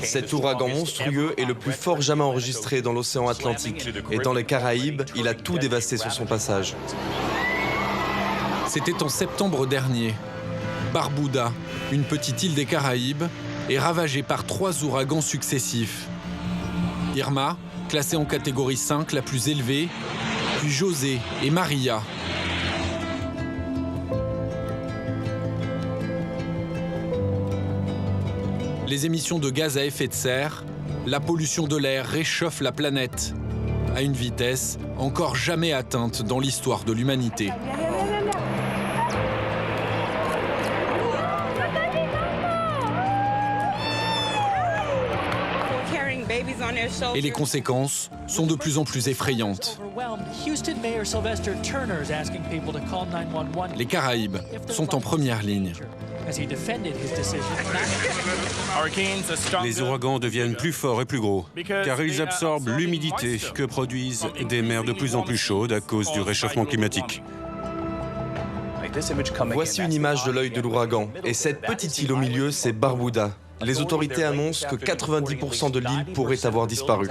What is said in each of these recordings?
Cet ouragan monstrueux est le plus fort jamais enregistré dans l'océan Atlantique. Et dans les Caraïbes, il a tout dévasté sur son passage. C'était en septembre dernier. Barbuda, une petite île des Caraïbes, est ravagée par 3 ouragans successifs. Irma, classée en catégorie 5, la plus élevée, puis José et Maria. Les émissions de gaz à effet de serre, la pollution de l'air réchauffent la planète à une vitesse encore jamais atteinte dans l'histoire de l'humanité. Et les conséquences sont de plus en plus effrayantes. Les Caraïbes sont en première ligne. Les ouragans deviennent plus forts et plus gros, car ils absorbent l'humidité que produisent des mers de plus en plus chaudes à cause du réchauffement climatique. Voici une image de l'œil de l'ouragan. Et cette petite île au milieu, c'est Barbuda. Les autorités annoncent que 90% de l'île pourrait avoir disparu.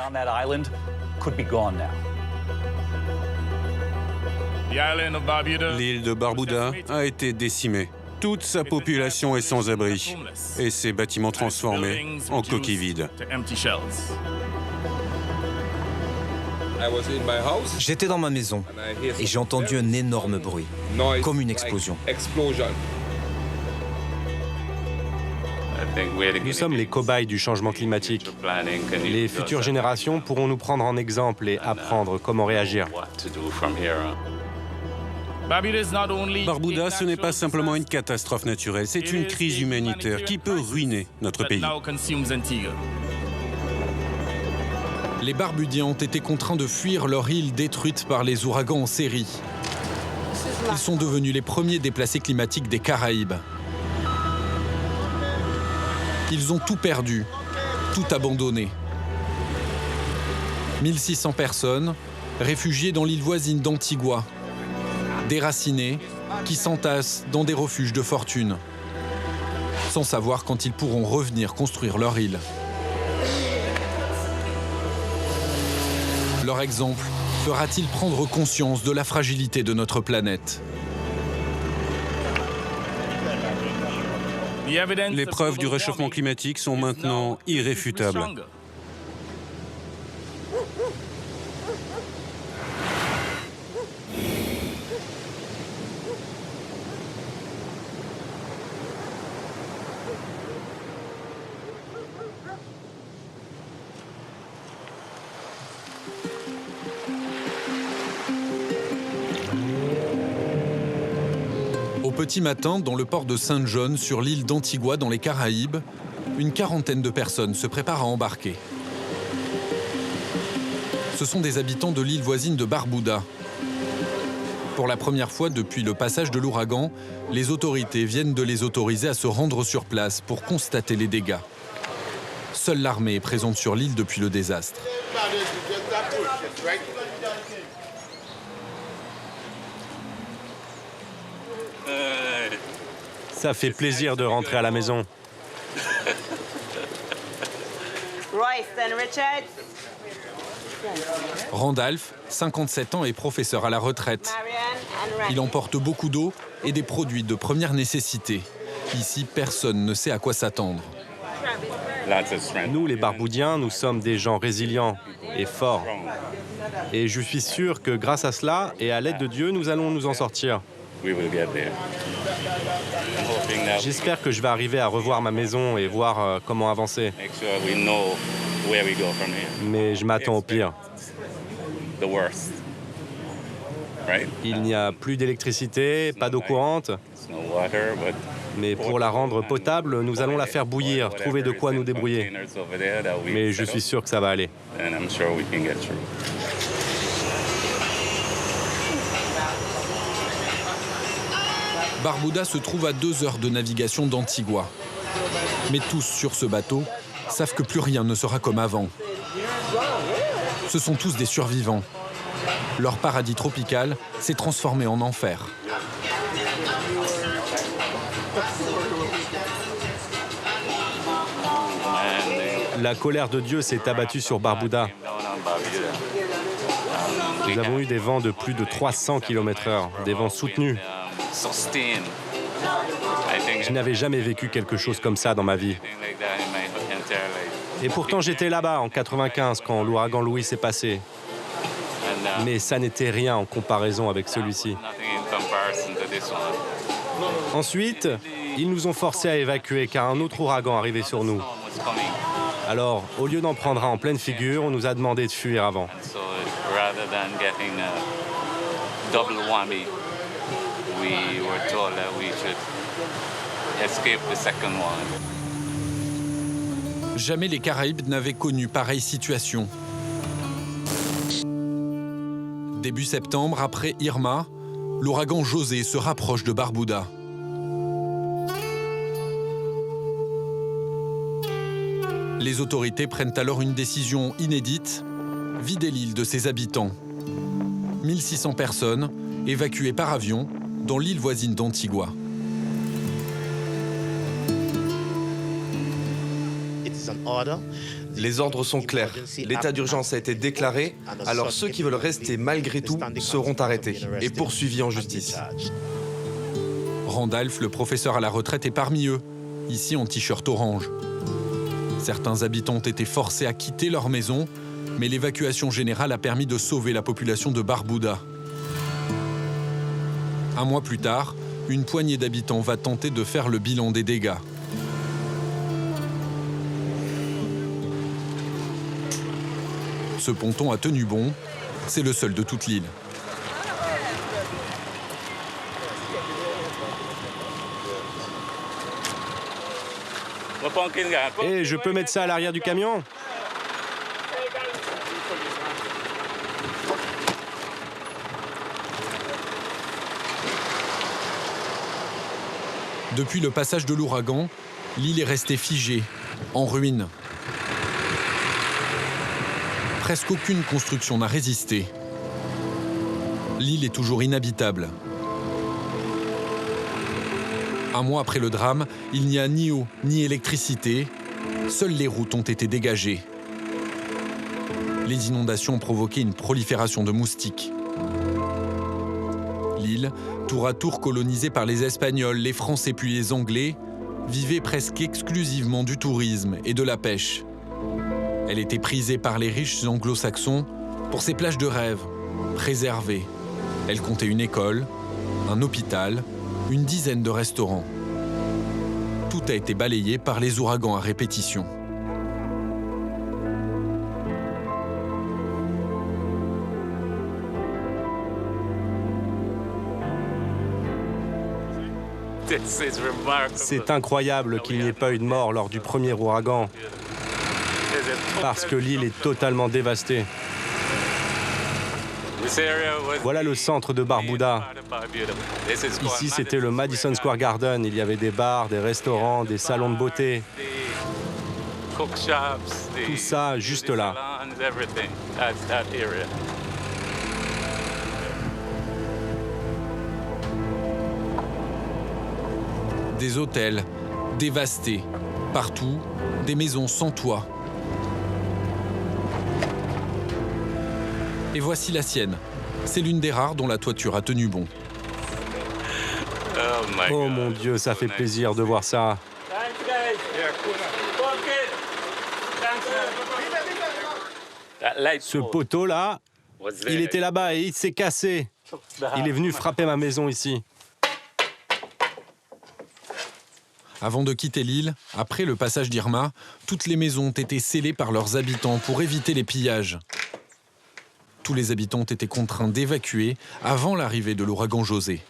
L'île de Barbuda a été décimée. Toute sa population est sans abri et ses bâtiments transformés en coquilles vides. J'étais dans ma maison et j'ai entendu un énorme bruit, comme une explosion. Nous sommes les cobayes du changement climatique. Les futures générations pourront nous prendre en exemple et apprendre comment réagir. Barbuda, ce n'est pas simplement une catastrophe naturelle, c'est une crise humanitaire qui peut ruiner notre pays. Les Barbudiens ont été contraints de fuir leur île détruite par les ouragans en série. Ils sont devenus les premiers déplacés climatiques des Caraïbes. Ils ont tout perdu, tout abandonné. 1600 personnes, réfugiées dans l'île voisine d'Antigua, déracinés, qui s'entassent dans des refuges de fortune, sans savoir quand ils pourront revenir construire leur île. Leur exemple fera-t-il prendre conscience de la fragilité de notre planète ? Les preuves du réchauffement climatique sont maintenant irréfutables. Au petit matin, dans le port de Saint John, sur l'île d'Antigua, dans les Caraïbes, une quarantaine de personnes se préparent à embarquer. Ce sont des habitants de l'île voisine de Barbuda. Pour la première fois depuis le passage de l'ouragan, les autorités viennent de les autoriser à se rendre sur place pour constater les dégâts. Seule l'armée est présente sur l'île depuis le désastre. Ça fait plaisir de rentrer à la maison. Randolph, 57 ans, est professeur à la retraite. Il emporte beaucoup d'eau et des produits de première nécessité. Ici, personne ne sait à quoi s'attendre. Nous, les Barboudiens, nous sommes des gens résilients et forts. Et je suis sûr que grâce à cela et à l'aide de Dieu, nous allons nous en sortir. J'espère que je vais arriver à revoir ma maison et voir comment avancer. Mais je m'attends au pire. Il n'y a plus d'électricité, pas d'eau courante. Mais pour la rendre potable, nous allons la faire bouillir, trouver de quoi nous débrouiller. Mais je suis sûr que ça va aller. Barbuda se trouve à 2 heures de navigation d'Antigua. Mais tous sur ce bateau savent que plus rien ne sera comme avant. Ce sont tous des survivants Leur paradis tropical s'est transformé en enfer. La colère de Dieu s'est abattue sur Barbuda. Nous avons eu des vents de plus de 300 km/h, des vents soutenus. Je n'avais jamais vécu quelque chose comme ça dans ma vie. Et pourtant, j'étais là-bas en 95 quand l'ouragan Louis s'est passé. Mais ça n'était rien en comparaison avec celui-ci. Ensuite, ils nous ont forcés à évacuer car un autre ouragan arrivait sur nous. Alors, au lieu d'en prendre un en pleine figure, on nous a demandé de fuir avant. Jamais les Caraïbes n'avaient connu pareille situation. Début septembre, après Irma, l'ouragan José se rapproche de Barbuda. Les autorités prennent alors une décision inédite, vider l'île de ses habitants. 1600 personnes évacuées par avion dans l'île voisine d'Antigua. Les ordres sont clairs. L'état d'urgence a été déclaré, alors ceux qui veulent rester malgré tout seront arrêtés et poursuivis en justice. Randolph, le professeur à la retraite, est parmi eux, ici en t-shirt orange. Certains habitants ont été forcés à quitter leur maison, mais l'évacuation générale a permis de sauver la population de Barbuda. Un mois plus tard, une poignée d'habitants va tenter de faire le bilan des dégâts. Ce ponton a tenu bon, c'est le seul de toute l'île. Et je peux mettre ça à l'arrière du camion? Depuis le passage de l'ouragan, l'île est restée figée, en ruine. Presque aucune construction n'a résisté. L'île est toujours inhabitable. Un mois après le drame, il n'y a ni eau ni électricité. Seules les routes ont été dégagées. Les inondations ont provoqué une prolifération de moustiques. L'île, tour à tour colonisée par les Espagnols, les Français puis les Anglais, vivait presque exclusivement du tourisme et de la pêche. Elle était prisée par les riches anglo-saxons pour ses plages de rêve, préservées. Elle comptait une école, un hôpital, une dizaine de restaurants. Tout a été balayé par les ouragans à répétition. C'est incroyable qu'il n'y ait pas eu de mort lors du premier ouragan, parce que l'île est totalement dévastée. Voilà le centre de Barbuda. Ici, c'était le Madison Square Garden. Il y avait des bars, des restaurants, des salons de beauté. Tout ça, juste là. Des hôtels dévastés. Partout, des maisons sans toit. Et voici la sienne. C'est l'une des rares dont la toiture a tenu bon. Oh mon Dieu, ça fait plaisir de voir ça. Ce poteau-là, il était là-bas et il s'est cassé. Il est venu frapper ma maison ici. Avant de quitter l'île, après le passage d'Irma, toutes les maisons ont été scellées par leurs habitants pour éviter les pillages. Tous les habitants ont été contraints d'évacuer avant l'arrivée de l'ouragan José.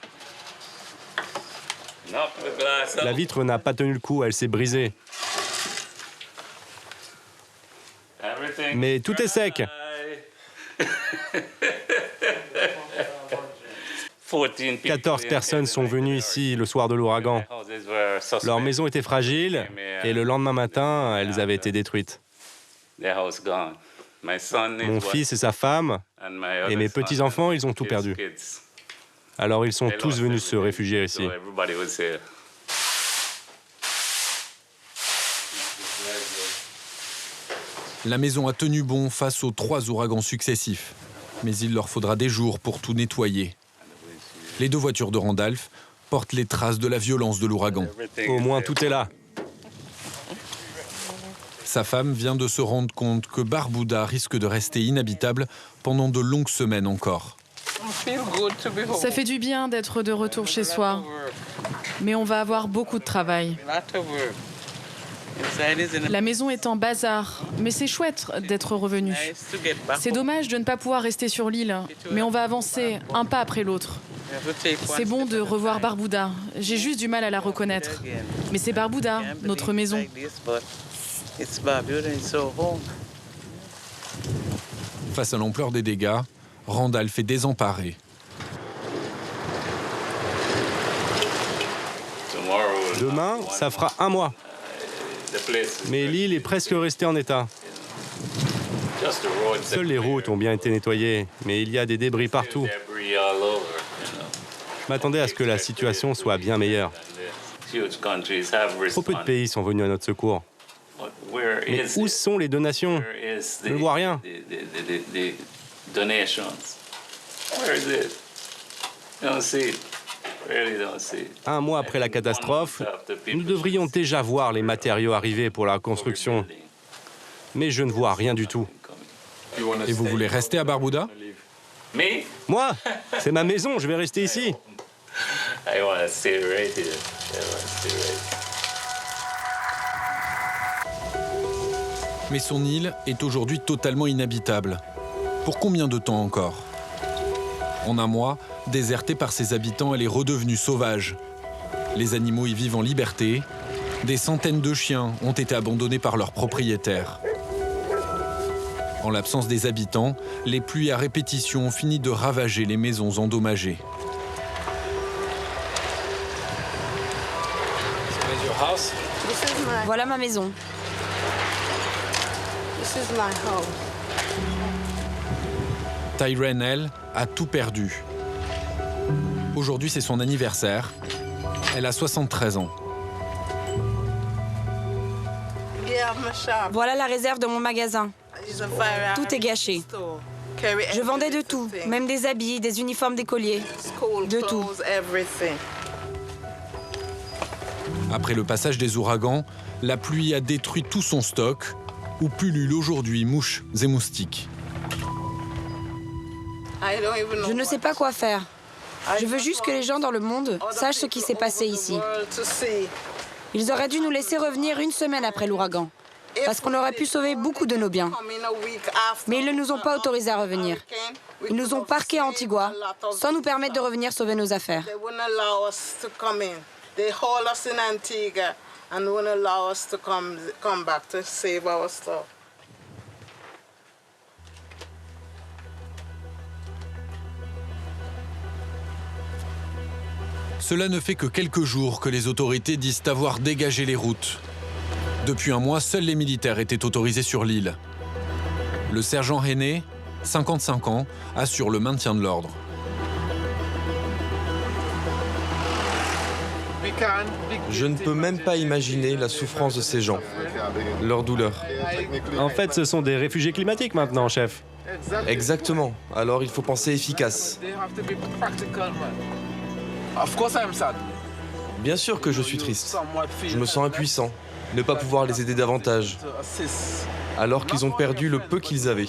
La vitre n'a pas tenu le coup, elle s'est brisée. Mais tout est sec. 14 personnes sont venues ici le soir de l'ouragan. Leur maison était fragile et le lendemain matin, elles avaient été détruites. Mon fils et sa femme et mes petits-enfants, ils ont tout perdu. Alors ils sont tous venus se réfugier ici. La maison a tenu bon face aux 3 ouragans successifs. Mais il leur faudra des jours pour tout nettoyer. Les 2 voitures de Randolph portent les traces de la violence de l'ouragan. Au moins tout est là. Sa femme vient de se rendre compte que Barbuda risque de rester inhabitable pendant de longues semaines encore. Ça fait du bien d'être de retour chez soi. Mais on va avoir beaucoup de travail. La maison est en bazar, mais c'est chouette d'être revenu. C'est dommage de ne pas pouvoir rester sur l'île, mais on va avancer un pas après l'autre. C'est bon de revoir Barbuda. J'ai juste du mal à la reconnaître. Mais c'est Barbuda, notre maison. Face à l'ampleur des dégâts, Randolph est désemparé. Demain, ça fera 1 mois. Mais l'île est presque restée en état. Seules les routes ont bien été nettoyées, mais il y a des débris partout. Je m'attendais à ce que la situation soit bien meilleure. Trop peu de pays sont venus à notre secours. Mais où sont les donations? Je ne vois rien. Un mois après la catastrophe, nous devrions déjà voir les matériaux arriver pour la construction. Mais je ne vois rien du tout. Et vous voulez rester à Barbuda? Moi, c'est ma maison, je vais rester ici. Mais son île est aujourd'hui totalement inhabitable. Pour combien de temps encore? En un mois, désertée par ses habitants, elle est redevenue sauvage. Les animaux y vivent en liberté. Des centaines de chiens ont été abandonnés par leurs propriétaires. En l'absence des habitants, les pluies à répétition ont fini de ravager les maisons endommagées. Voilà ma maison. Tyren, elle, a tout perdu. Aujourd'hui, c'est son anniversaire. Elle a 73 ans. Voilà la réserve de mon magasin. Tout est gâché. Je vendais de tout, même des habits, des uniformes d'écoliers. De tout. Après le passage des ouragans, la pluie a détruit tout son stock, où pullulent aujourd'hui mouches et moustiques. Je ne sais pas quoi faire. Je veux juste que les gens dans le monde sachent ce qui s'est passé ici. Ils auraient dû nous laisser revenir 1 semaine après l'ouragan, parce qu'on aurait pu sauver beaucoup de nos biens. Mais ils ne nous ont pas autorisés à revenir. Ils nous ont parqués à Antigua, sans nous permettre de revenir sauver nos affaires. Cela ne fait que quelques jours que les autorités disent avoir dégagé les routes. Depuis un mois, seuls les militaires étaient autorisés sur l'île. Le sergent Heney, 55 ans, assure le maintien de l'ordre. Je ne peux même pas imaginer la souffrance de ces gens, leur douleur. En fait, ce sont des réfugiés climatiques maintenant, chef. Exactement, alors il faut penser efficace. Bien sûr que je suis triste. Je me sens impuissant, ne pas pouvoir les aider davantage, alors qu'ils ont perdu le peu qu'ils avaient.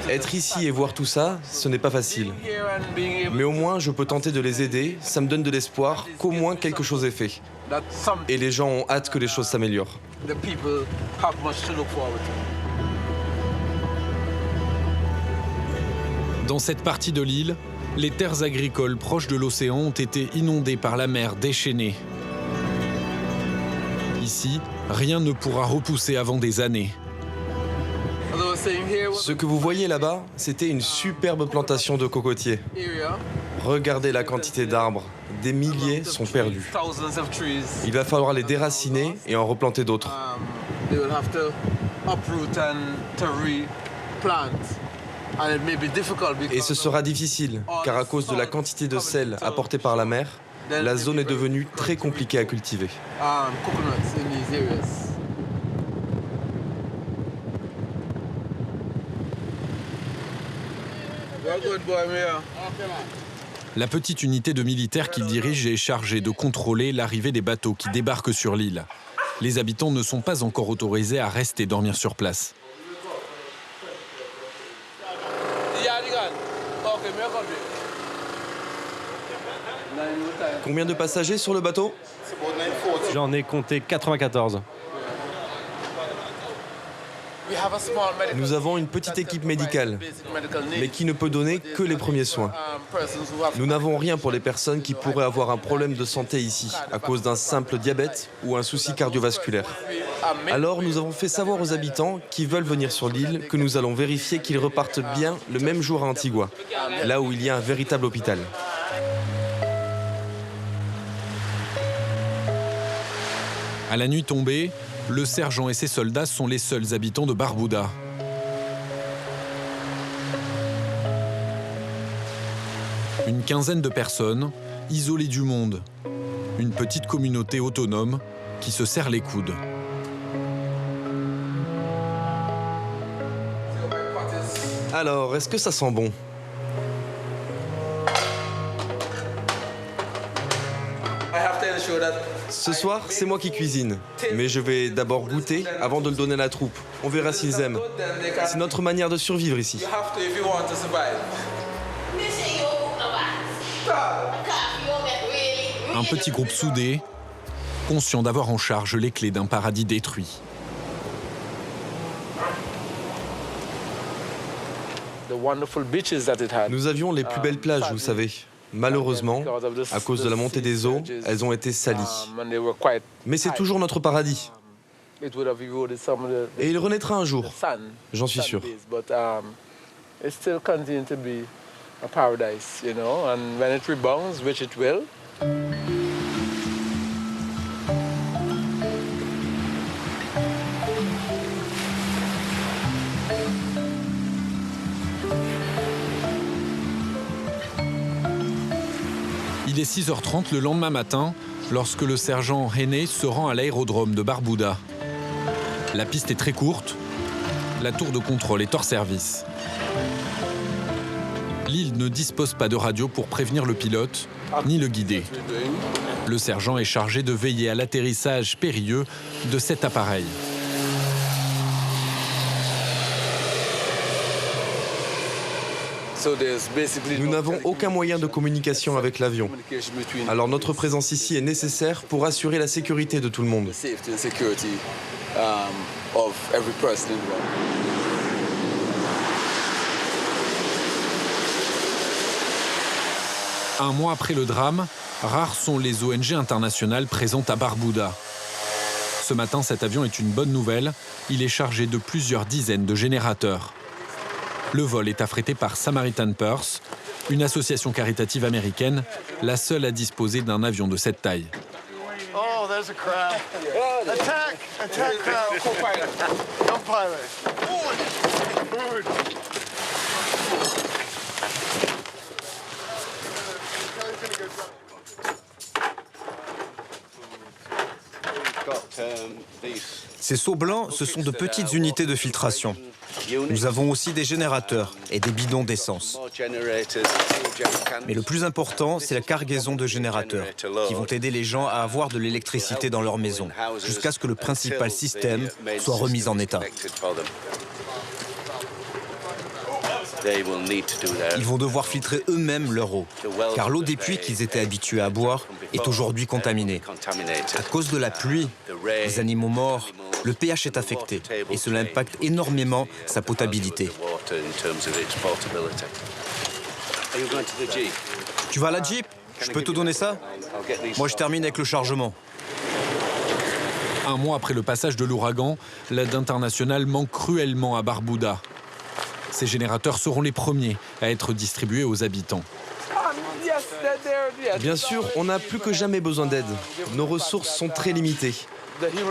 Être ici et voir tout ça, ce n'est pas facile. Mais au moins, je peux tenter de les aider, ça me donne de l'espoir qu'au moins quelque chose est fait. Et les gens ont hâte que les choses s'améliorent. Dans cette partie de l'île, les terres agricoles proches de l'océan ont été inondées par la mer déchaînée. Ici, rien ne pourra repousser avant des années. Ce que vous voyez là-bas, c'était une superbe plantation de cocotiers. Regardez la quantité d'arbres. Des milliers sont perdus. Il va falloir les déraciner et en replanter d'autres. Et ce sera difficile, car à cause de la quantité de sel apporté par la mer, la zone est devenue très compliquée à cultiver. La petite unité de militaires qu'il dirige est chargée de contrôler l'arrivée des bateaux qui débarquent sur l'île. Les habitants ne sont pas encore autorisés à rester dormir sur place. Combien de passagers sur le bateau? J'en ai compté 94. Nous avons une petite équipe médicale, mais qui ne peut donner que les premiers soins. Nous n'avons rien pour les personnes qui pourraient avoir un problème de santé ici, à cause d'un simple diabète ou un souci cardiovasculaire. Alors nous avons fait savoir aux habitants qui veulent venir sur l'île que nous allons vérifier qu'ils repartent bien le même jour à Antigua, là où il y a un véritable hôpital. À la nuit tombée, le sergent et ses soldats sont les seuls habitants de Barbuda. Une quinzaine de personnes, isolées du monde. Une petite communauté autonome qui se serre les coudes. Alors, est-ce que ça sent bon? Ce soir, c'est moi qui cuisine. Mais je vais d'abord goûter avant de le donner à la troupe. On verra s'ils aiment. C'est notre manière de survivre ici. Un petit groupe soudé, conscient d'avoir en charge les clés d'un paradis détruit. Nous avions les plus belles plages, vous savez. Malheureusement, à cause de la montée des eaux, elles ont été salies. Mais c'est toujours notre paradis. Et il renaîtra un jour, j'en suis sûr. Il est 6h30 le lendemain matin, lorsque le sergent Heney se rend à l'aérodrome de Barbuda. La piste est très courte, la tour de contrôle est hors service. L'île ne dispose pas de radio pour prévenir le pilote, ni le guider. Le sergent est chargé de veiller à l'atterrissage périlleux de cet appareil. Nous n'avons aucun moyen de communication avec l'avion. Alors notre présence ici est nécessaire pour assurer la sécurité de tout le monde. Un mois après le drame, rares sont les ONG internationales présentes à Barbuda. Ce matin, cet avion est une bonne nouvelle. Il est chargé de plusieurs dizaines de générateurs. Le vol est affrété par Samaritan Purse, une association caritative américaine, la seule à disposer d'un avion de cette taille. Oh, there's a crab. Attack! Attack crab! Don't pilot. Forward. Ces seaux blancs, ce sont de petites unités de filtration. Nous avons aussi des générateurs et des bidons d'essence. Mais le plus important, c'est la cargaison de générateurs qui vont aider les gens à avoir de l'électricité dans leur maison jusqu'à ce que le principal système soit remis en état. Ils vont devoir filtrer eux-mêmes leur eau, car l'eau des puits qu'ils étaient habitués à boire est aujourd'hui contaminée. À cause de la pluie, les animaux morts, le pH est affecté et cela impacte énormément sa potabilité. Tu vas à la Jeep? Je peux te donner ça? Moi, je termine avec le chargement. Un mois après le passage de l'ouragan, l'aide internationale manque cruellement à Barbuda. Ces générateurs seront les premiers à être distribués aux habitants. Bien sûr, on n'a plus que jamais besoin d'aide. Nos ressources sont très limitées.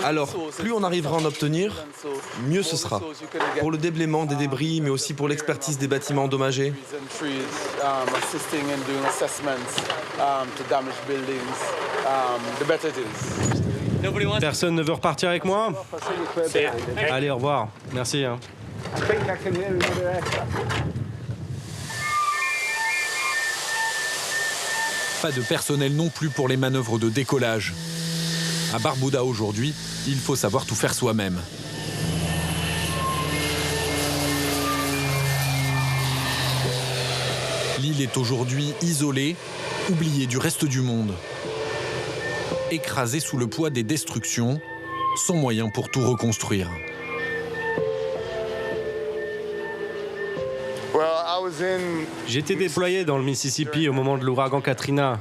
Alors, plus on arrivera à en obtenir, mieux ce sera. Pour le déblaiement des débris, mais aussi pour l'expertise des bâtiments endommagés. Personne ne veut repartir avec moi? Allez, au revoir. Merci. Pas de personnel non plus pour les manœuvres de décollage. À Barbuda aujourd'hui, il faut savoir tout faire soi-même. L'île est aujourd'hui isolée, oubliée du reste du monde. Écrasée sous le poids des destructions, sans moyen pour tout reconstruire. J'étais déployé dans le Mississippi au moment de l'ouragan Katrina.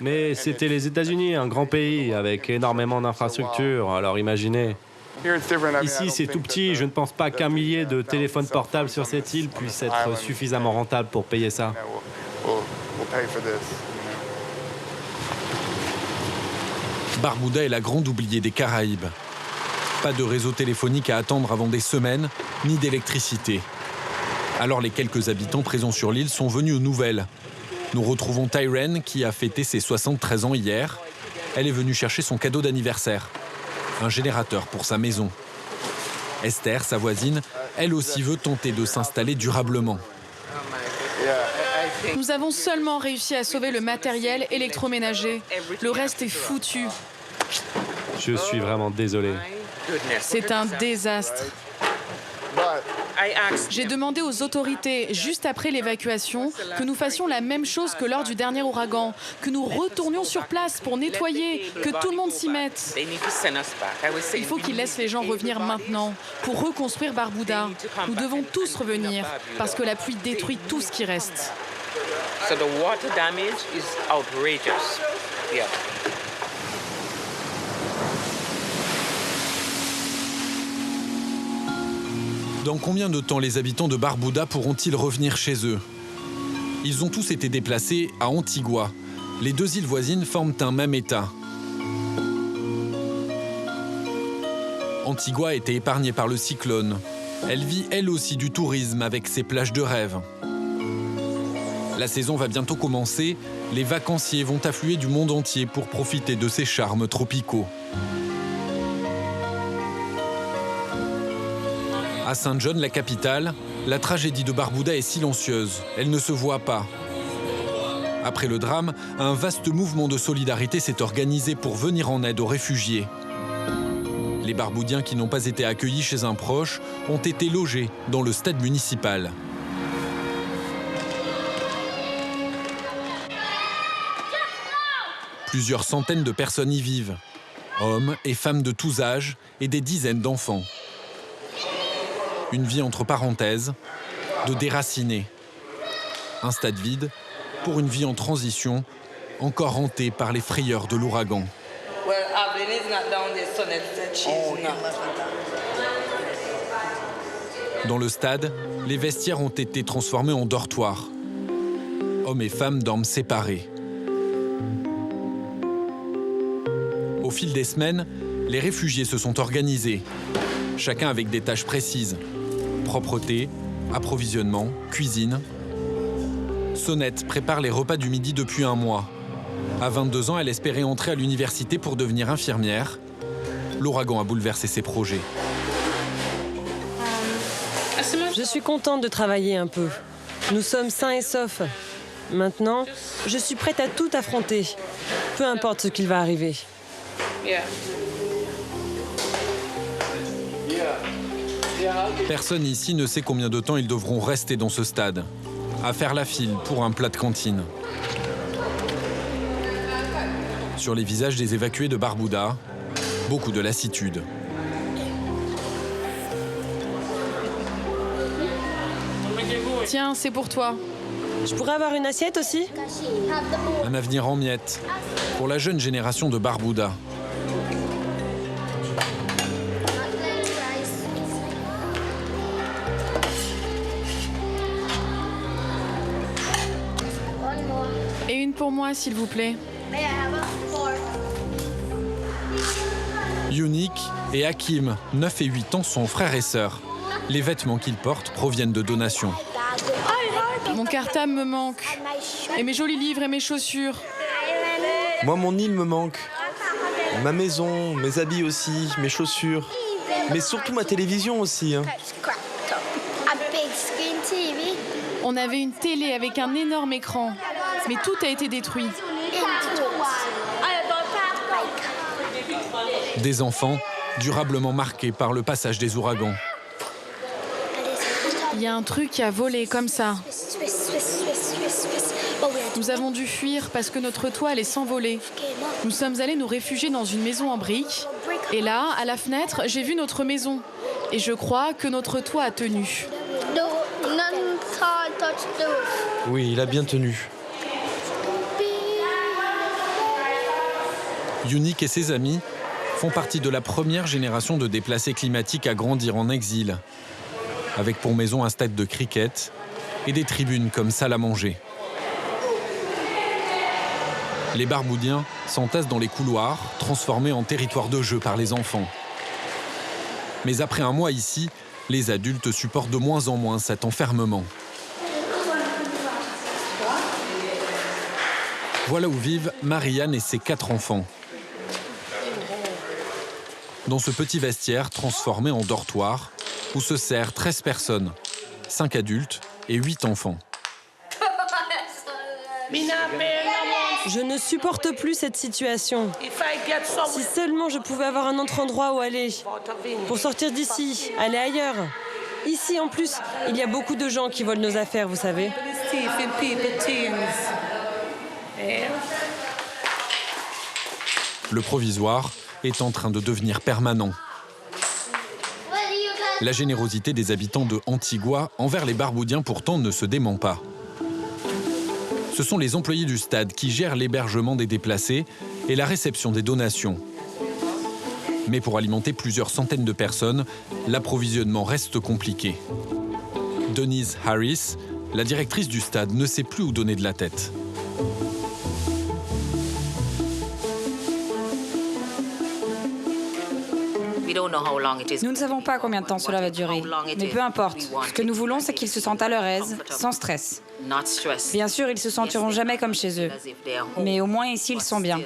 Mais c'était les États-Unis, un grand pays avec énormément d'infrastructures, alors imaginez. Ici, c'est tout petit, je ne pense pas qu'un millier de téléphones portables sur cette île puisse être suffisamment rentable pour payer ça. Barbuda est la grande oubliée des Caraïbes. Pas de réseau téléphonique à attendre avant des semaines, ni d'électricité. Alors les quelques habitants présents sur l'île sont venus aux nouvelles. Nous retrouvons Tyren qui a fêté ses 73 ans hier. Elle est venue chercher son cadeau d'anniversaire, un générateur pour sa maison. Esther, sa voisine, elle aussi veut tenter de s'installer durablement. Nous avons seulement réussi à sauver le matériel électroménager. Le reste est foutu. Je suis vraiment désolé. C'est un désastre. J'ai demandé aux autorités, juste après l'évacuation, que nous fassions la même chose que lors du dernier ouragan, que nous retournions sur place pour nettoyer, que tout le monde s'y mette. Il faut qu'ils laissent les gens revenir maintenant pour reconstruire Barbuda. Nous devons tous revenir parce que la pluie détruit tout ce qui reste. Dans combien de temps les habitants de Barbuda pourront-ils revenir chez eux? Ils ont tous été déplacés à Antigua. Les deux îles voisines forment un même État. Antigua a été épargnée par le cyclone. Elle vit elle aussi du tourisme avec ses plages de rêve. La saison va bientôt commencer. Les vacanciers vont affluer du monde entier pour profiter de ces charmes tropicaux. À Saint John, la capitale, la tragédie de Barbuda est silencieuse. Elle ne se voit pas. Après le drame, un vaste mouvement de solidarité s'est organisé pour venir en aide aux réfugiés. Les Barboudiens qui n'ont pas été accueillis chez un proche ont été logés dans le stade municipal. Plusieurs centaines de personnes y vivent. Hommes et femmes de tous âges et des dizaines d'enfants. Une vie entre parenthèses, de déracinés. Un stade vide pour une vie en transition, encore hantée par les frayeurs de l'ouragan. Dans le stade, les vestiaires ont été transformés en dortoirs. Hommes et femmes dorment séparés. Au fil des semaines, les réfugiés se sont organisés, chacun avec des tâches précises. Propreté, approvisionnement, cuisine. Sonnette prépare les repas du midi depuis un mois. À 22 ans, elle espérait entrer à l'université pour devenir infirmière. L'ouragan a bouleversé ses projets. Je suis contente de travailler un peu. Nous sommes sains et saufs. Maintenant, je suis prête à tout affronter. Peu importe ce qu'il va arriver. Personne ici ne sait combien de temps ils devront rester dans ce stade, à faire la file pour un plat de cantine. Sur les visages des évacués de Barbuda, beaucoup de lassitude. Tiens, c'est pour toi. Je pourrais avoir une assiette aussi? Un avenir en miettes pour la jeune génération de Barbuda. pour moi, s'il vous plaît. Yunik et Hakim, 9 et 8 ans, sont frères et sœurs. Les vêtements qu'ils portent proviennent de donations. Mon cartable me manque. Et mes jolis livres et mes chaussures. Moi, mon île me manque. Ma maison, mes habits aussi, mes chaussures. Mais surtout ma télévision aussi. Hein. On avait une télé avec un énorme écran. Mais tout a été détruit. Des enfants durablement marqués par le passage des ouragans. Il y a un truc qui a volé comme ça. Nous avons dû fuir parce que notre toit allait s'envoler. Nous sommes allés nous réfugier dans une maison en briques. Et là, à la fenêtre, j'ai vu notre maison. Et je crois que notre toit a tenu. Oui, il a bien tenu. Yunik et ses amis font partie de la première génération de déplacés climatiques à grandir en exil, avec pour maison un stade de cricket et des tribunes comme salle à manger. Les Barboudiens s'entassent dans les couloirs, transformés en territoire de jeu par les enfants. Mais après un mois ici, les adultes supportent de moins en moins cet enfermement. Voilà où vivent Marianne et ses 4 enfants. Dans ce petit vestiaire transformé en dortoir, où se serrent 13 personnes, 5 adultes et 8 enfants. Je ne supporte plus cette situation. Si seulement je pouvais avoir un autre endroit où aller, pour sortir d'ici, aller ailleurs. Ici, en plus, il y a beaucoup de gens qui volent nos affaires, vous savez. Le provisoire est en train de devenir permanent. La générosité des habitants de Antigua envers les Barboudiens pourtant ne se dément pas. Ce sont les employés du stade qui gèrent l'hébergement des déplacés et la réception des donations. Mais pour alimenter plusieurs centaines de personnes, l'approvisionnement reste compliqué. Denise Harris, la directrice du stade, ne sait plus où donner de la tête. Nous ne savons pas combien de temps cela va durer, mais peu importe. Ce que nous voulons, c'est qu'ils se sentent à leur aise, sans stress. Bien sûr, ils se sentiront jamais comme chez eux, mais au moins ici, ils sont bien.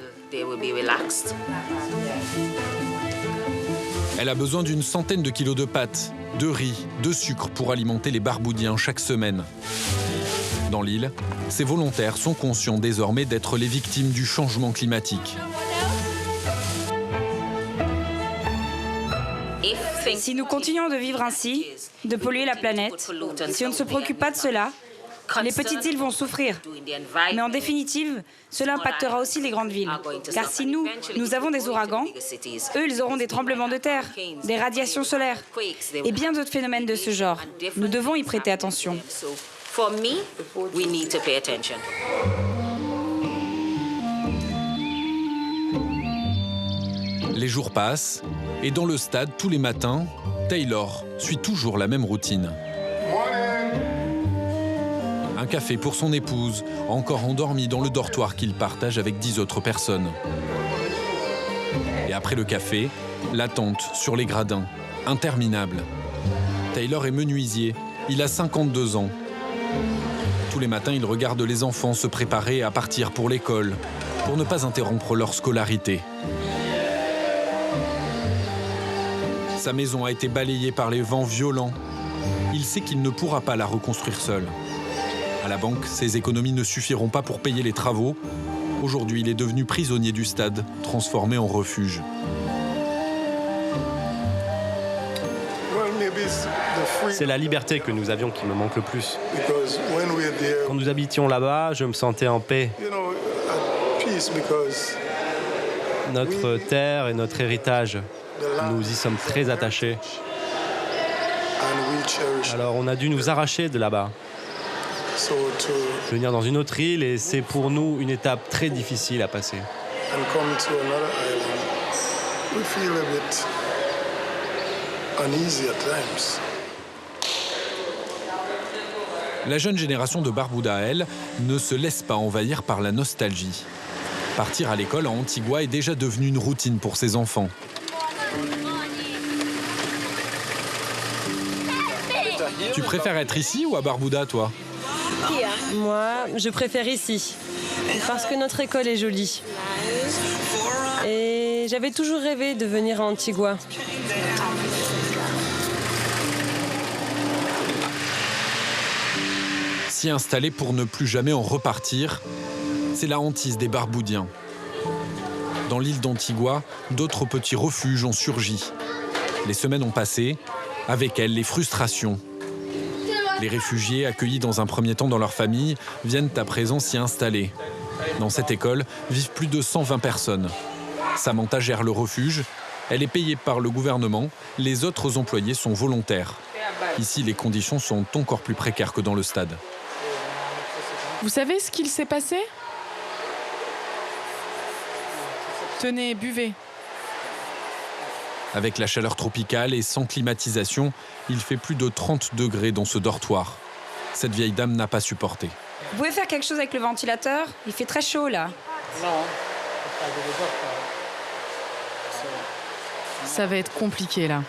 Elle a besoin d'une centaine de kilos de pâtes, de riz, de sucre pour alimenter les Barboudiens chaque semaine. Dans l'île, ces volontaires sont conscients désormais d'être les victimes du changement climatique. Si nous continuons de vivre ainsi, de polluer la planète, si on ne se préoccupe pas de cela, les petites îles vont souffrir. Mais en définitive, cela impactera aussi les grandes villes. Car si nous avons des ouragans, eux, ils auront des tremblements de terre, des radiations solaires et bien d'autres phénomènes de ce genre. Nous devons y prêter attention. Les jours passent et dans le stade, tous les matins, Taylor suit toujours la même routine. Un café pour son épouse, encore endormie dans le dortoir qu'il partage avec 10 autres personnes. Et après le café, l'attente sur les gradins, interminable. Taylor est menuisier, il a 52 ans. Tous les matins, il regarde les enfants se préparer à partir pour l'école, pour ne pas interrompre leur scolarité. Sa maison a été balayée par les vents violents. Il sait qu'il ne pourra pas la reconstruire seul. À la banque, ses économies ne suffiront pas pour payer les travaux. Aujourd'hui, il est devenu prisonnier du stade, transformé en refuge. C'est la liberté que nous avions qui me manque le plus. Quand nous habitions là-bas, je me sentais en paix. Notre terre et notre héritage, nous y sommes très attachés. Alors on a dû nous arracher de là-bas, venir dans une autre île, et c'est pour nous une étape très difficile à passer. La jeune génération de Barbuda, elle, ne se laisse pas envahir par la nostalgie. Partir à l'école à Antigua est déjà devenu une routine pour ses enfants. Tu préfères être ici ou à Barbuda, toi? Moi, je préfère ici, parce que notre école est jolie. Et j'avais toujours rêvé de venir à Antigua. S'y installer pour ne plus jamais en repartir, c'est la hantise des Barboudiens. Dans l'île d'Antigua, d'autres petits refuges ont surgi. Les semaines ont passé, avec elles les frustrations. Les réfugiés, accueillis dans un premier temps dans leur famille, viennent à présent s'y installer. Dans cette école vivent plus de 120 personnes. Samantha gère le refuge. Elle est payée par le gouvernement. Les autres employés sont volontaires. Ici, les conditions sont encore plus précaires que dans le stade. Vous savez ce qu'il s'est passé? Tenez, buvez. Avec la chaleur tropicale et sans climatisation, il fait plus de 30 degrés dans ce dortoir. Cette vieille dame n'a pas supporté. Vous pouvez faire quelque chose avec le ventilateur? Il fait très chaud là. Ça va être compliqué là.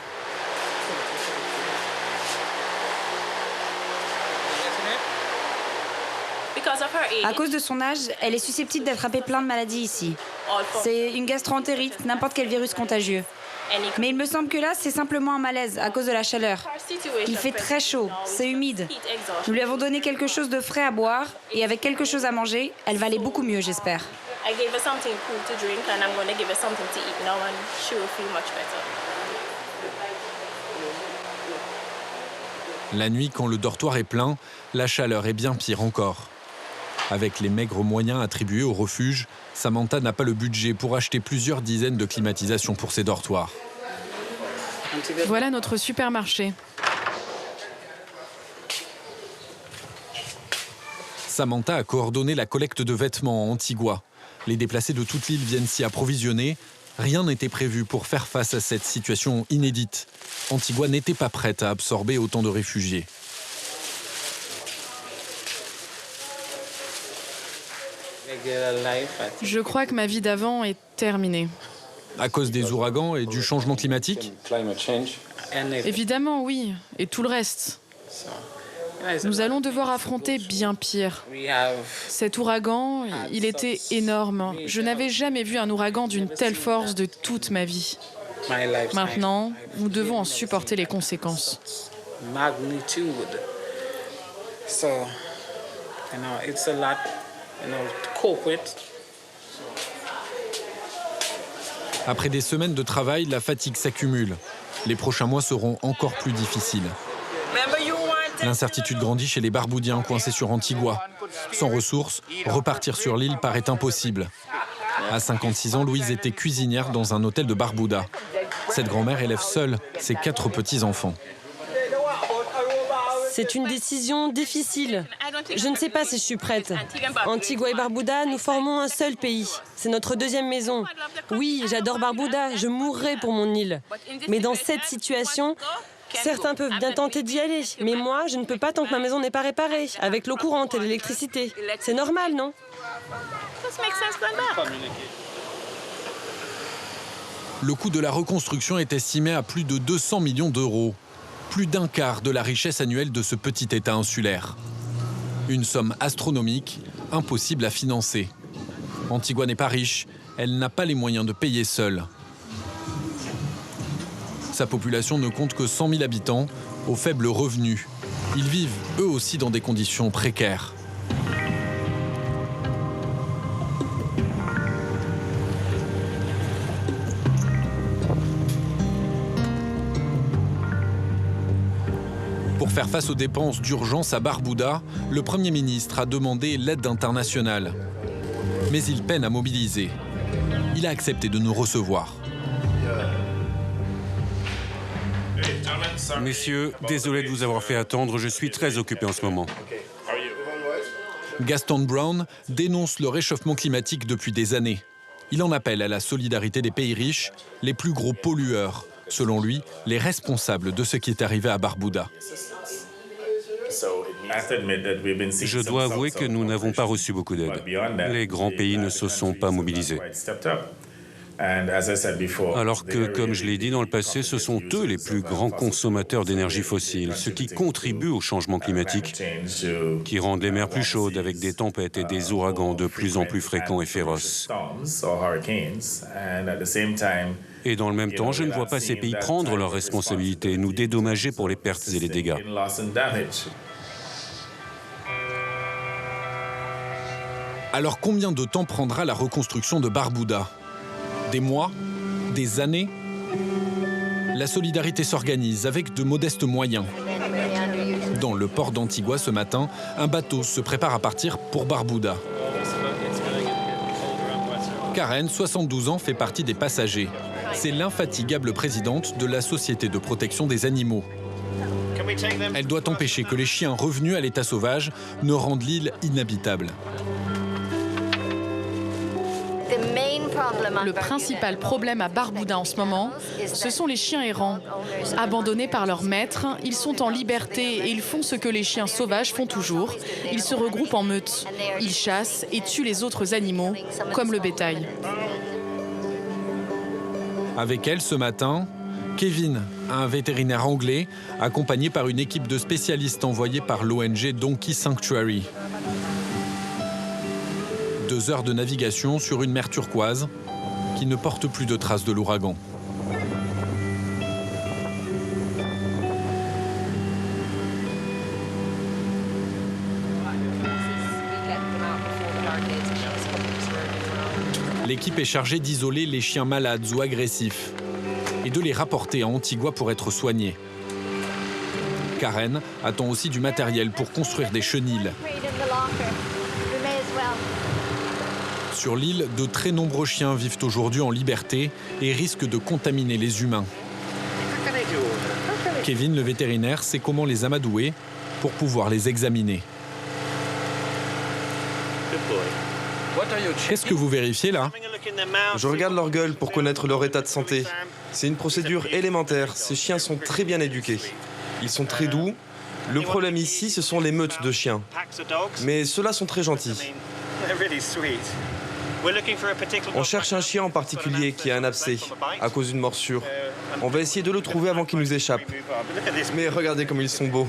À cause de son âge, elle est susceptible d'attraper plein de maladies ici. C'est une gastroentérite, n'importe quel virus contagieux. Mais il me semble que là, c'est simplement un malaise à cause de la chaleur. Il fait très chaud, c'est humide. Nous lui avons donné quelque chose de frais à boire et avec quelque chose à manger, elle va aller beaucoup mieux, j'espère. La nuit, quand le dortoir est plein, la chaleur est bien pire encore. Avec les maigres moyens attribués au refuge, Samantha n'a pas le budget pour acheter plusieurs dizaines de climatisations pour ses dortoirs. Voilà notre supermarché. Samantha a coordonné la collecte de vêtements à Antigua. Les déplacés de toute l'île viennent s'y approvisionner. Rien n'était prévu pour faire face à cette situation inédite. Antigua n'était pas prête à absorber autant de réfugiés. Je crois que ma vie d'avant est terminée. À cause des ouragans et du changement climatique? Évidemment, oui. Et tout le reste. Nous allons devoir affronter bien pire. Cet ouragan, il était énorme. Je n'avais jamais vu un ouragan d'une telle force de toute ma vie. Maintenant, nous devons en supporter les conséquences. Après des semaines de travail, la fatigue s'accumule. Les prochains mois seront encore plus difficiles. L'incertitude grandit chez les Barboudiens coincés sur Antigua. Sans ressources, repartir sur l'île paraît impossible. À 56 ans, Louise était cuisinière dans un hôtel de Barbuda. Cette grand-mère élève seule ses 4 petits-enfants. C'est une décision difficile. Je ne sais pas si je suis prête. Antigua et Barbuda, nous formons un seul pays. C'est notre deuxième maison. Oui, j'adore Barbuda, je mourrai pour mon île. Mais dans cette situation, certains peuvent bien tenter d'y aller. Mais moi, je ne peux pas tant que ma maison n'est pas réparée, avec l'eau courante et l'électricité. C'est normal, non? Le coût de la reconstruction est estimé à plus de 200 millions d'euros. Plus d'un quart de la richesse annuelle de ce petit État insulaire. Une somme astronomique, impossible à financer. Antigua n'est pas riche, elle n'a pas les moyens de payer seule. Sa population ne compte que 100 000 habitants, aux faibles revenus. Ils vivent eux aussi dans des conditions précaires. Pour faire face aux dépenses d'urgence à Barbuda, le Premier ministre a demandé l'aide internationale. Mais il peine à mobiliser. Il a accepté de nous recevoir. Messieurs, désolé de vous avoir fait attendre, je suis très occupé en ce moment. Gaston Brown dénonce le réchauffement climatique depuis des années. Il en appelle à la solidarité des pays riches, les plus gros pollueurs, selon lui, les responsables de ce qui est arrivé à Barbuda. Je dois avouer que nous n'avons pas reçu beaucoup d'aide. Les grands pays ne se sont pas mobilisés. Alors que, comme je l'ai dit dans le passé, ce sont eux les plus grands consommateurs d'énergie fossile, ce qui contribue au changement climatique, qui rendent les mers plus chaudes avec des tempêtes et des ouragans de plus en plus fréquents et féroces. Et dans le même temps, je ne vois pas ces pays prendre leurs responsabilités et nous dédommager pour les pertes et les dégâts. Alors combien de temps prendra la reconstruction de Barbuda? Des mois? Des années? La solidarité s'organise avec de modestes moyens. Dans le port d'Antigua ce matin, un bateau se prépare à partir pour Barbuda. Karen, 72 ans, fait partie des passagers. C'est l'infatigable présidente de la Société de protection des animaux. Elle doit empêcher que les chiens revenus à l'état sauvage ne rendent l'île inhabitable. Le principal problème à Barbuda en ce moment, ce sont les chiens errants. Abandonnés par leurs maîtres, ils sont en liberté et ils font ce que les chiens sauvages font toujours. Ils se regroupent en meute. Ils chassent et tuent les autres animaux, comme le bétail. Avec elle ce matin, Kevin, un vétérinaire anglais, accompagné par une équipe de spécialistes envoyés par l'ONG Donkey Sanctuary. 2 heures de navigation sur une mer turquoise qui ne porte plus de traces de l'ouragan. L'équipe est chargée d'isoler les chiens malades ou agressifs et de les rapporter à Antigua pour être soignés. Karen attend aussi du matériel pour construire des chenils. Sur l'île, de très nombreux chiens vivent aujourd'hui en liberté et risquent de contaminer les humains. Kevin, le vétérinaire, sait comment les amadouer pour pouvoir les examiner. Qu'est-ce que vous vérifiez là? Je regarde leur gueule pour connaître leur état de santé. C'est une procédure élémentaire. Ces chiens sont très bien éduqués. Ils sont très doux. Le problème ici, ce sont les meutes de chiens. Mais ceux-là sont très gentils. On cherche un chien en particulier qui a un abcès à cause d'une morsure. On va essayer de le trouver avant qu'il nous échappe. Mais regardez comme ils sont beaux.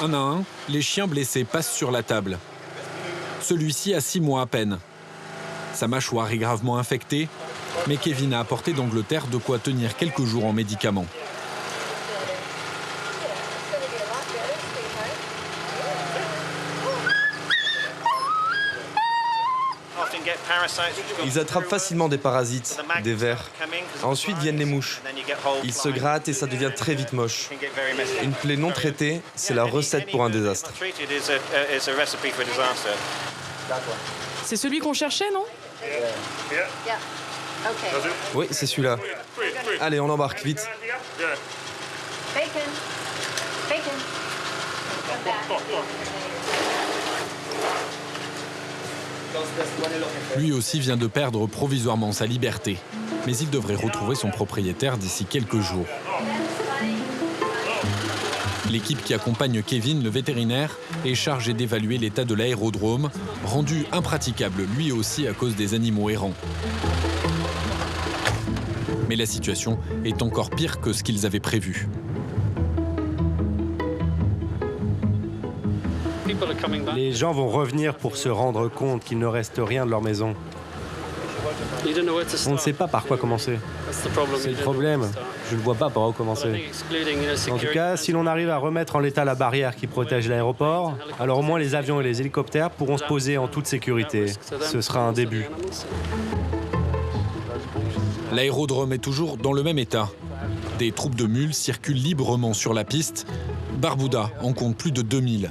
Un à un, les chiens blessés passent sur la table. Celui-ci a 6 mois à peine. Sa mâchoire est gravement infectée, mais Kevin a apporté d'Angleterre de quoi tenir quelques jours en médicaments. Ils attrapent facilement des parasites, des vers. Ensuite viennent les mouches. Ils se grattent et ça devient très vite moche. Une plaie non traitée, c'est la recette pour un désastre. C'est celui qu'on cherchait, non? Oui, c'est celui-là. Allez, on embarque, vite. Lui aussi vient de perdre provisoirement sa liberté, mais il devrait retrouver son propriétaire d'ici quelques jours. L'équipe qui accompagne Kevin, le vétérinaire, est chargée d'évaluer l'état de l'aérodrome, rendu impraticable lui aussi à cause des animaux errants. Mais la situation est encore pire que ce qu'ils avaient prévu. Les gens vont revenir pour se rendre compte qu'il ne reste rien de leur maison. On ne sait pas par quoi commencer. C'est le problème. Je ne vois pas par où commencer. En tout cas, si l'on arrive à remettre en état la barrière qui protège l'aéroport, alors au moins les avions et les hélicoptères pourront se poser en toute sécurité. Ce sera un début. L'aérodrome est toujours dans le même état. Des troupes de mules circulent librement sur la piste. Barbuda en compte plus de 2000.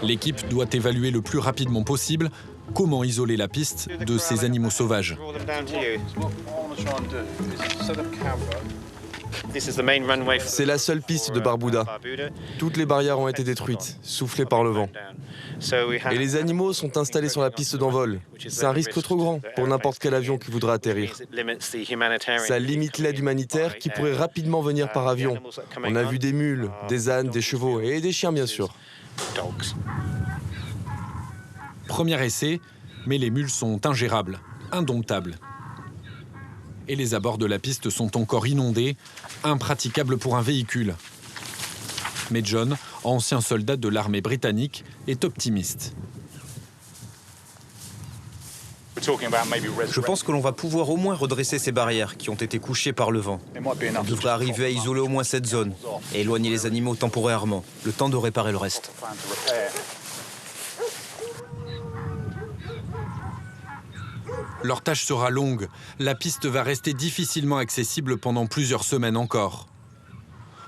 L'équipe doit évaluer le plus rapidement possible comment isoler la piste de ces animaux sauvages. C'est la seule piste de Barbuda. Toutes les barrières ont été détruites, soufflées par le vent. Et les animaux sont installés sur la piste d'envol. C'est un risque trop grand pour n'importe quel avion qui voudra atterrir. Ça limite l'aide humanitaire qui pourrait rapidement venir par avion. On a vu des mules, des ânes, des chevaux et des chiens bien sûr. Premier essai, mais les mules sont ingérables, indomptables. Et les abords de la piste sont encore inondés, impraticables pour un véhicule. Mais John, ancien soldat de l'armée britannique, est optimiste. Je pense que l'on va pouvoir au moins redresser ces barrières qui ont été couchées par le vent. On devrait arriver à isoler au moins cette zone et éloigner les animaux temporairement, le temps de réparer le reste. Leur tâche sera longue. La piste va rester difficilement accessible pendant plusieurs semaines encore.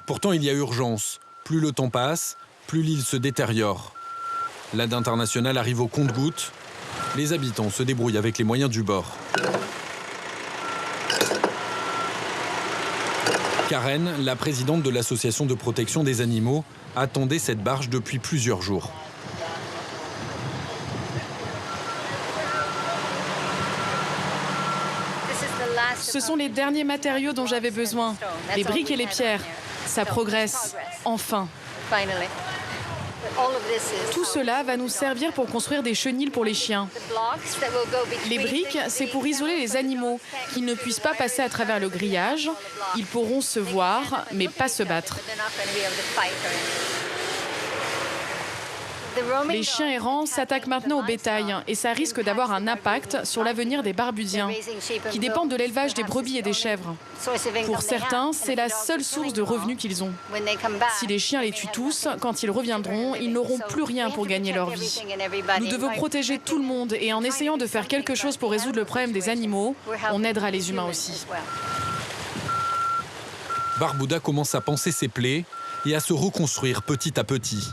Pourtant, il y a urgence. Plus le temps passe, plus l'île se détériore. L'aide internationale arrive au compte-gouttes. Les habitants se débrouillent avec les moyens du bord. Karen, la présidente de l'association de protection des animaux, attendait cette barge depuis plusieurs jours. Ce sont les derniers matériaux dont j'avais besoin. Les briques et les pierres. Ça progresse. Enfin. Tout cela va nous servir pour construire des chenils pour les chiens. Les briques, c'est pour isoler les animaux, qu'ils ne puissent pas passer à travers le grillage. Ils pourront se voir, mais pas se battre. Les chiens errants s'attaquent maintenant au bétail et ça risque d'avoir un impact sur l'avenir des barbudiens, qui dépendent de l'élevage des brebis et des chèvres. Pour certains, c'est la seule source de revenus qu'ils ont. Si les chiens les tuent tous, quand ils reviendront, ils n'auront plus rien pour gagner leur vie. Nous devons protéger tout le monde et en essayant de faire quelque chose pour résoudre le problème des animaux, on aidera les humains aussi. Barbuda commence à panser ses plaies et à se reconstruire petit à petit.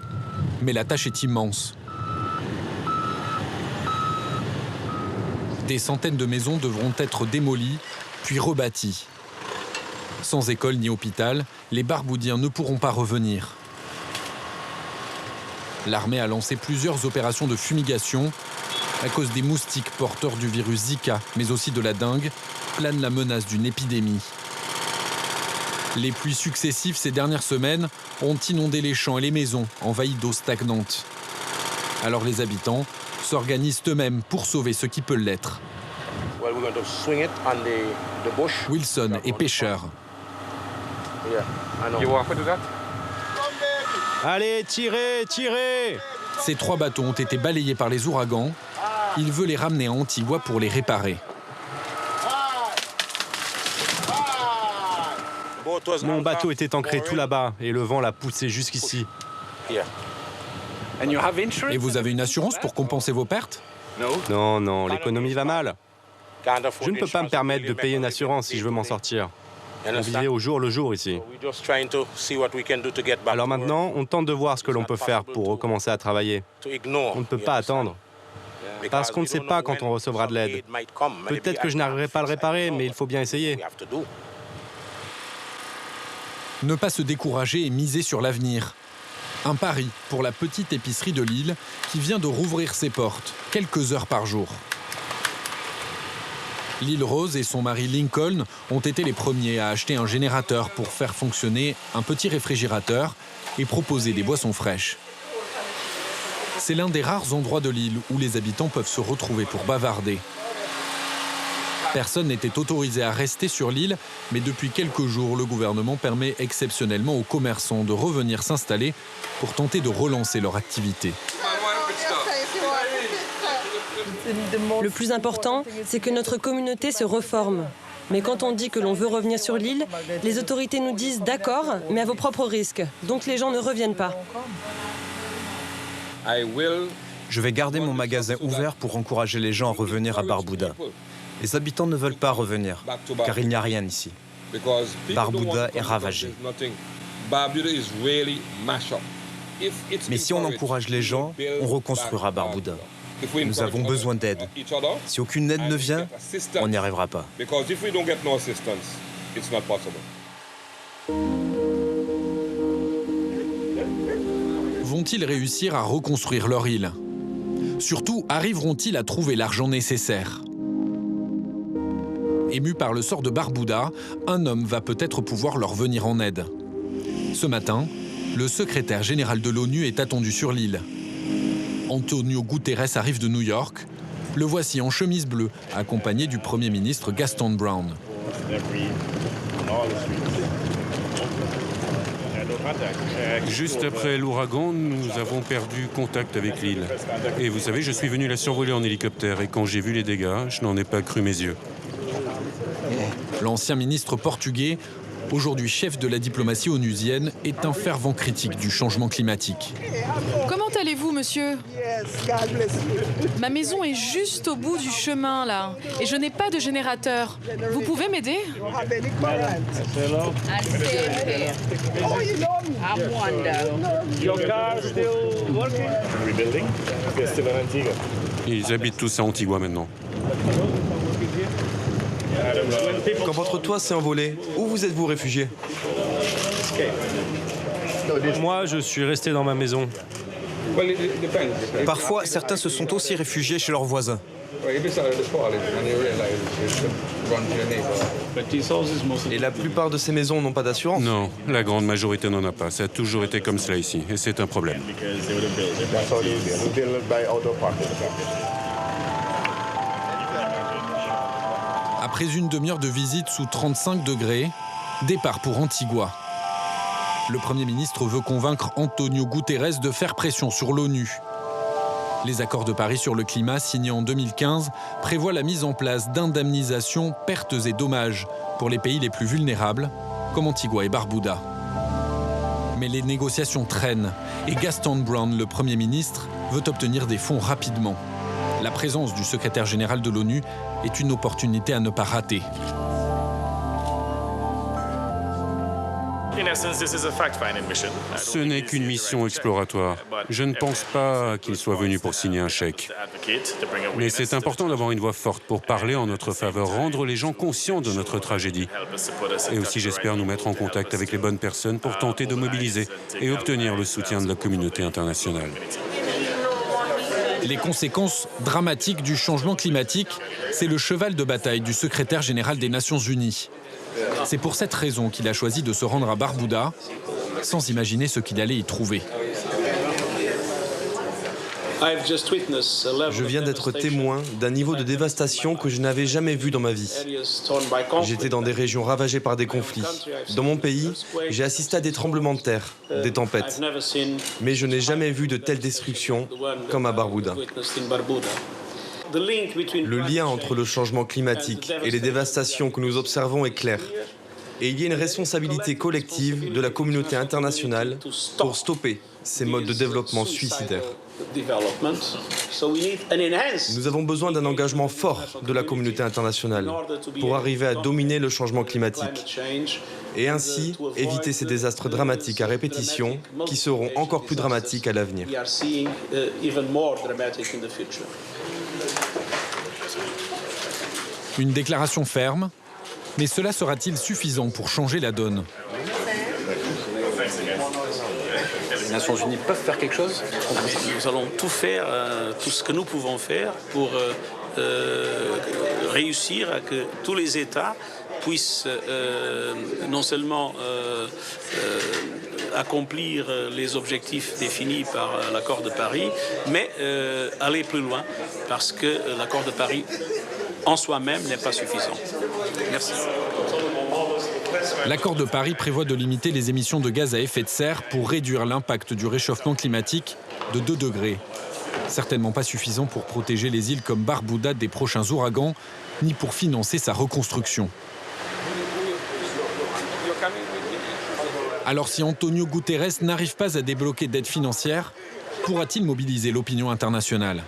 Mais la tâche est immense. Des centaines de maisons devront être démolies, puis rebâties. Sans école ni hôpital, les Barboudiens ne pourront pas revenir. L'armée a lancé plusieurs opérations de fumigation. À cause des moustiques porteurs du virus Zika, mais aussi de la dengue, plane la menace d'une épidémie. Les pluies successives ces dernières semaines ont inondé les champs et les maisons, envahies d'eau stagnante. Alors les habitants s'organisent eux-mêmes pour sauver ce qui peut l'être. Wilson est pêcheur. Allez, tirez, tirez! Ces 3 bateaux ont été balayés par les ouragans. Il veut les ramener à Antigua pour les réparer. Mon bateau était ancré tout là-bas et le vent l'a poussé jusqu'ici. Et vous avez une assurance pour compenser vos pertes? Non, non, l'économie va mal. Je ne peux pas me permettre de payer une assurance si je veux m'en sortir. On vivait au jour le jour ici. Alors maintenant, on tente de voir ce que l'on peut faire pour recommencer à travailler. On ne peut pas attendre. Parce qu'on ne sait pas quand on recevra de l'aide. Peut-être que je n'arriverai pas à le réparer, mais il faut bien essayer. Ne pas se décourager et miser sur l'avenir. Un pari pour la petite épicerie de Lille qui vient de rouvrir ses portes, quelques heures par jour. Lille Rose et son mari Lincoln ont été les premiers à acheter un générateur pour faire fonctionner un petit réfrigérateur et proposer des boissons fraîches. C'est l'un des rares endroits de l'île où les habitants peuvent se retrouver pour bavarder. Personne n'était autorisé à rester sur l'île, mais depuis quelques jours, le gouvernement permet exceptionnellement aux commerçants de revenir s'installer pour tenter de relancer leur activité. Le plus important, c'est que notre communauté se reforme. Mais quand on dit que l'on veut revenir sur l'île, les autorités nous disent « d'accord, mais à vos propres risques ». Donc les gens ne reviennent pas. Je vais garder mon magasin ouvert pour encourager les gens à revenir à Barbuda. Les habitants ne veulent pas revenir, car il n'y a rien ici. Barbuda est ravagé. Mais si on encourage les gens, on reconstruira Barbuda. Nous avons besoin d'aide. Si aucune aide ne vient, on n'y arrivera pas. Vont-ils réussir à reconstruire leur île? Surtout, arriveront-ils à trouver l'argent nécessaire? Ému par le sort de Barbuda, un homme va peut-être pouvoir leur venir en aide. Ce matin, le secrétaire général de l'ONU est attendu sur l'île. Antonio Guterres arrive de New York. Le voici en chemise bleue, accompagné du Premier ministre Gaston Brown. Juste après l'ouragan, nous avons perdu contact avec l'île. Et vous savez, je suis venu la survoler en hélicoptère et quand j'ai vu les dégâts, je n'en ai pas cru mes yeux. L'ancien ministre portugais, aujourd'hui chef de la diplomatie onusienne, est un fervent critique du changement climatique. Comment allez-vous, monsieur? Ma maison est juste au bout du chemin, là. Et je n'ai pas de générateur. Vous pouvez m'aider? Ils habitent tous à Antigua maintenant. Quand votre toit s'est envolé, où vous êtes-vous réfugié? Moi, je suis resté dans ma maison. Parfois, certains se sont aussi réfugiés chez leurs voisins. Et la plupart de ces maisons n'ont pas d'assurance? Non, la grande majorité n'en a pas. Ça a toujours été comme cela ici, et c'est un problème. Après une demi-heure de visite sous 35 degrés, départ pour Antigua. Le Premier ministre veut convaincre Antonio Guterres de faire pression sur l'ONU. Les accords de Paris sur le climat, signés en 2015, prévoient la mise en place d'indemnisations, pertes et dommages pour les pays les plus vulnérables, comme Antigua et Barbuda. Mais les négociations traînent et Gaston Brown, le Premier ministre, veut obtenir des fonds rapidement. La présence du secrétaire général de l'ONU est une opportunité à ne pas rater. Ce n'est qu'une mission exploratoire. Je ne pense pas qu'il soit venu pour signer un chèque. Mais c'est important d'avoir une voix forte pour parler en notre faveur, rendre les gens conscients de notre tragédie. Et aussi, j'espère nous mettre en contact avec les bonnes personnes pour tenter de mobiliser et obtenir le soutien de la communauté internationale. Les conséquences dramatiques du changement climatique, c'est le cheval de bataille du secrétaire général des Nations Unies. C'est pour cette raison qu'il a choisi de se rendre à Barbuda, sans imaginer ce qu'il allait y trouver. Je viens d'être témoin d'un niveau de dévastation que je n'avais jamais vu dans ma vie. J'étais dans des régions ravagées par des conflits. Dans mon pays, j'ai assisté à des tremblements de terre, des tempêtes. Mais je n'ai jamais vu de telle destruction comme à Barbuda. Le lien entre le changement climatique et les dévastations que nous observons est clair. Et il y a une responsabilité collective de la communauté internationale pour stopper ces modes de développement suicidaires. Nous avons besoin d'un engagement fort de la communauté internationale pour arriver à dominer le changement climatique et ainsi éviter ces désastres dramatiques à répétition qui seront encore plus dramatiques à l'avenir. Une déclaration ferme, mais cela sera-t-il suffisant pour changer la donne? Les Nations Unies peuvent faire quelque chose? Nous allons tout faire, tout ce que nous pouvons faire pour réussir à que tous les États puissent non seulement accomplir les objectifs définis par l'accord de Paris, mais aller plus loin, parce que l'accord de Paris en soi-même n'est pas suffisant. Merci. L'accord de Paris prévoit de limiter les émissions de gaz à effet de serre pour réduire l'impact du réchauffement climatique de 2 degrés. Certainement pas suffisant pour protéger les îles comme Barbuda des prochains ouragans, ni pour financer sa reconstruction. Alors si Antonio Guterres n'arrive pas à débloquer d'aide financière, pourra-t-il mobiliser l'opinion internationale?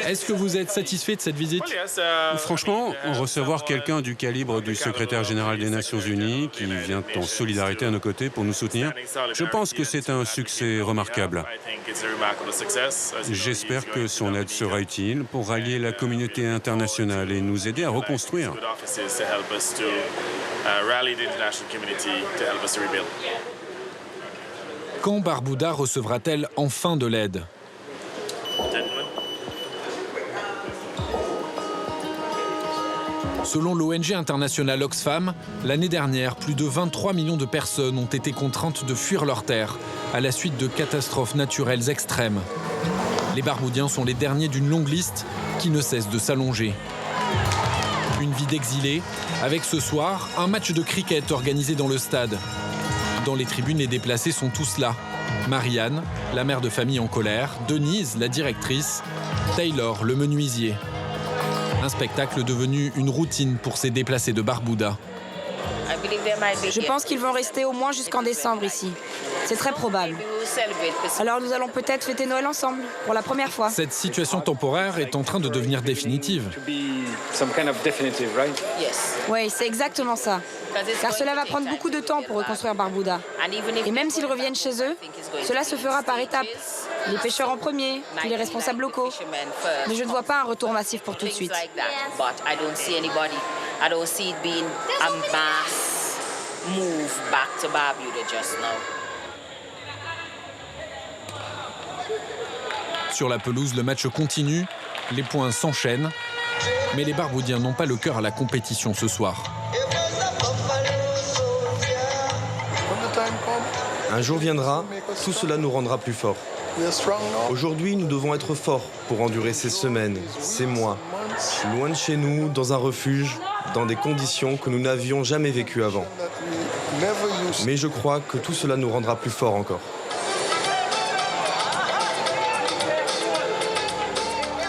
Est-ce que vous êtes satisfait de cette visite? Franchement, recevoir quelqu'un du calibre du secrétaire général des Nations Unies, qui vient en solidarité à nos côtés pour nous soutenir, je pense que c'est un succès remarquable. J'espère que son aide sera utile pour rallier la communauté internationale et nous aider à reconstruire. Quand Barbuda recevra-t-elle enfin de l'aide? Selon l'ONG internationale Oxfam, l'année dernière, plus de 23 millions de personnes ont été contraintes de fuir leurs terres à la suite de catastrophes naturelles extrêmes. Les Barboudiens sont les derniers d'une longue liste qui ne cesse de s'allonger. Une vie d'exilé, avec ce soir un match de cricket organisé dans le stade. Dans les tribunes, les déplacés sont tous là. Marianne, la mère de famille en colère, Denise, la directrice, Taylor, le menuisier. Un spectacle devenu une routine pour ces déplacés de Barbuda. Je pense qu'ils vont rester au moins jusqu'en décembre ici. C'est très probable. Alors nous allons peut-être fêter Noël ensemble, pour la première fois. Cette situation temporaire est en train de devenir définitive. Oui, c'est exactement ça. Car cela va prendre beaucoup de temps pour reconstruire Barbuda. Et même s'ils reviennent chez eux, cela se fera par étapes. Les pêcheurs en premier, puis les responsables locaux. Mais je ne vois pas un retour massif pour tout de suite. Sur la pelouse, le match continue, les points s'enchaînent, mais les Barboudiens n'ont pas le cœur à la compétition ce soir. Un jour viendra, tout cela nous rendra plus forts. Aujourd'hui, nous devons être forts pour endurer ces semaines, ces mois, loin de chez nous, dans un refuge, dans des conditions que nous n'avions jamais vécues avant. Mais je crois que tout cela nous rendra plus forts encore.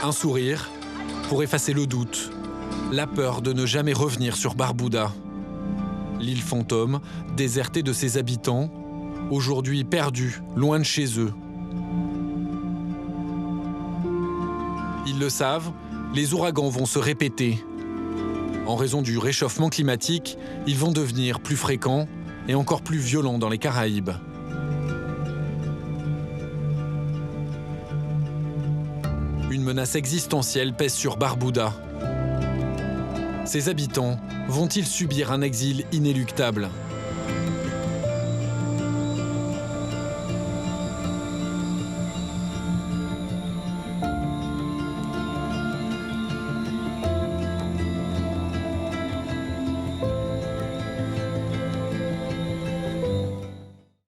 Un sourire pour effacer le doute, la peur de ne jamais revenir sur Barbuda. L'île fantôme, désertée de ses habitants, aujourd'hui perdue, loin de chez eux. Ils le savent, les ouragans vont se répéter. En raison du réchauffement climatique, ils vont devenir plus fréquents et encore plus violents dans les Caraïbes. Une menace existentielle pèse sur Barbuda. Ses habitants vont-ils subir un exil inéluctable ?